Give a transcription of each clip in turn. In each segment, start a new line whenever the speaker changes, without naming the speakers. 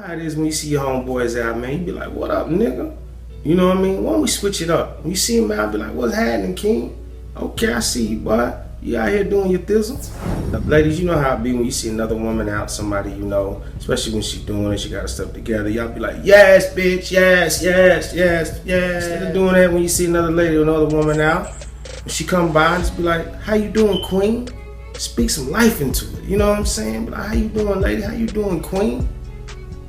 how it is when you see your homeboys out, man. You be like, what up, nigga? You know what I mean? Why don't we switch it up? When you see him out, be like, what's happening, King? Okay, I see you, boy. You out here doing your thizzle. Ladies, you know how it be when you see another woman out, somebody you know, especially when she doing it, she got her stuff together. Y'all be like, yes, bitch, yes, yes, yes, yes. Instead of doing that when you see another lady or another woman out, when she come by, just be like, how you doing, queen? Speak some life into it. You know what I'm saying? Be like, how you doing, lady? How you doing, queen?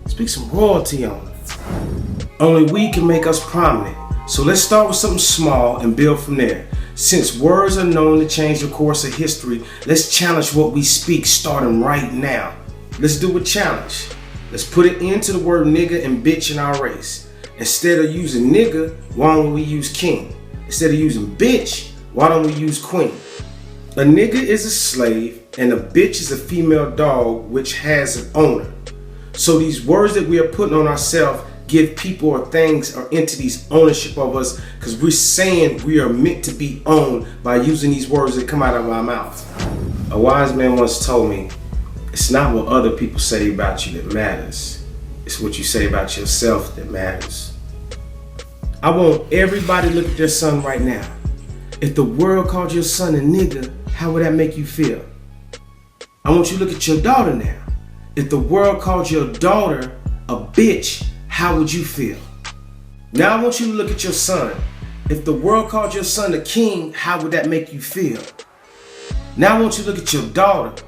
Speak some royalty on it. Only we can make us prominent. So let's start with something small and build from there. Since words are known to change the course of history, let's challenge what we speak starting right now. Let's do a challenge. Let's put an end to the word nigga and bitch in our race. Instead of using nigga, why don't we use king? Instead of using bitch, why don't we use queen? A nigga is a slave and a bitch is a female dog which has an owner. So these words that we are putting on ourselves give people or things or entities ownership of us, because we're saying we are meant to be owned by using these words that come out of our mouth. A wise man once told me, it's not what other people say about you that matters. It's what you say about yourself that matters. I want everybody to look at their son right now. If the world called your son a nigga, how would that make you feel? I want you to look at your daughter now. If the world called your daughter a bitch, how would you feel? Now I want you to look at your son. If the world called your son a king, how would that make you feel? Now I want you to look at your daughter.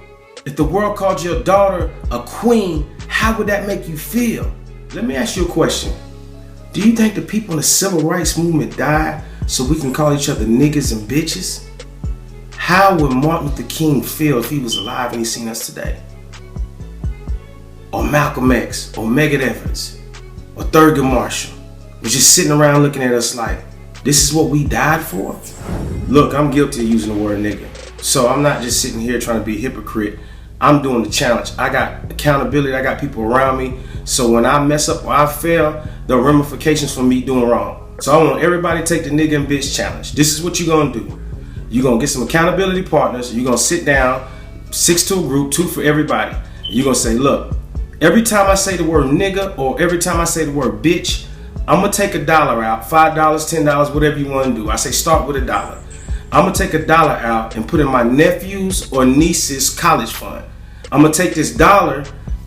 If the world called your daughter a queen, how would that make you feel? Let me ask you a question. Do you think the people in the civil rights movement died so we can call each other niggas and bitches? How would Martin Luther King feel if he was alive and he seen us today? Or Malcolm X, or Megan Evans, or Thurgood Marshall was just sitting around looking at us like, this is what we died for? Look, I'm guilty of using the word nigga. So I'm not just sitting here trying to be a hypocrite. I'm doing the challenge. I got accountability. I got people around me. So when I mess up or I fail, there are ramifications for me doing wrong. So I want everybody to take the nigga and bitch challenge. This is what you're going to do. You're going to get some accountability partners. You're going to sit down, 6 to a group, 2 for everybody. You're going to say, look, every time I say the word nigga or every time I say the word bitch, I'm going to take $1 out, $5, $10, whatever you want to do. I say start with $1. I'm going to take $1 out and put in my nephew's or niece's college fund. I'm going to take this dollar,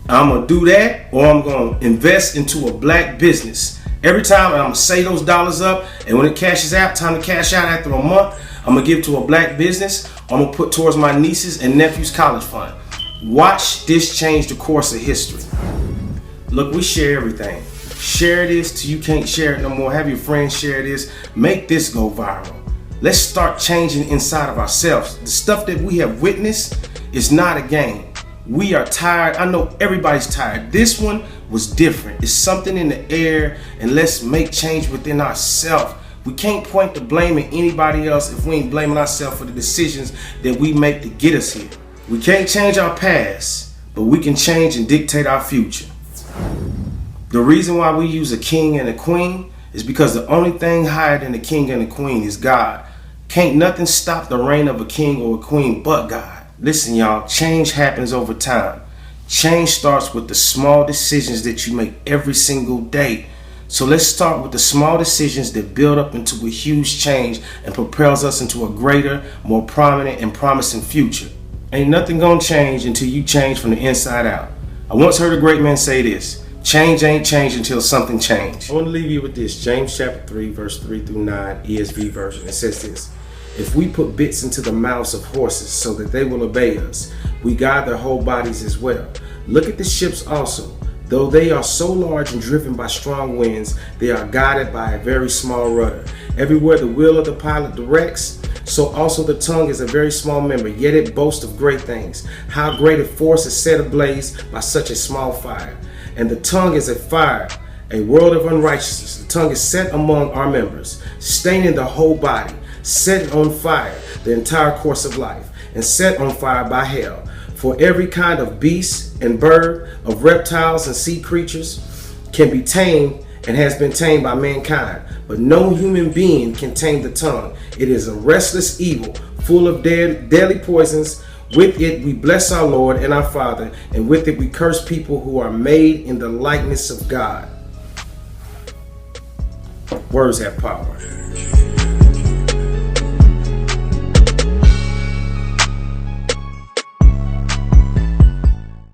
I'm going to do that, or I'm going to invest into a black business. Every time I'm going to save those dollars up, and when it cashes out, time to cash out after a month, I'm going to give to a black business, or I'm going to put towards my niece's and nephew's college fund. Watch this change the course of history. Look, we share everything. Share this till you can't share it no more. Have your friends share this. Make this go viral. Let's start changing inside of ourselves. The stuff that we have witnessed is not a game. We are tired. I know everybody's tired. This one was different. It's something in the air, and let's make change within ourselves. We can't point the blame at anybody else if we ain't blaming ourselves for the decisions that we make to get us here. We can't change our past, but we can change and dictate our future. The reason why we use a king and a queen is because the only thing higher than the king and the queen is God. Can't nothing stop the reign of a king or a queen but God. Listen, y'all, change happens over time. Change starts with the small decisions that you make every single day. So let's start with the small decisions that build up into a huge change and propels us into a greater, more prominent and promising future. Ain't nothing gonna change until you change from the inside out. I once heard a great man say this: change ain't change until something changes. I want to leave you with this. James chapter 3, verse 3 through 9, ESV version. It says this: if we put bits into the mouths of horses so that they will obey us, we guide their whole bodies as well. Look at the ships also. Though they are so large and driven by strong winds, they are guided by a very small rudder. Everywhere the will of the pilot directs, so also the tongue is a very small member, yet it boasts of great things. How great a force is set ablaze by such a small fire. And the tongue is a fire, a world of unrighteousness. The tongue is set among our members, staining the whole body, set on fire the entire course of life, and set on fire by hell. For every kind of beast and bird, of reptiles and sea creatures can be tamed and has been tamed by mankind, but no human being can tame the tongue. It is a restless evil, full of deadly poisons. With it we bless our Lord and our Father, and with it we curse people who are made in the likeness of God. Words have power.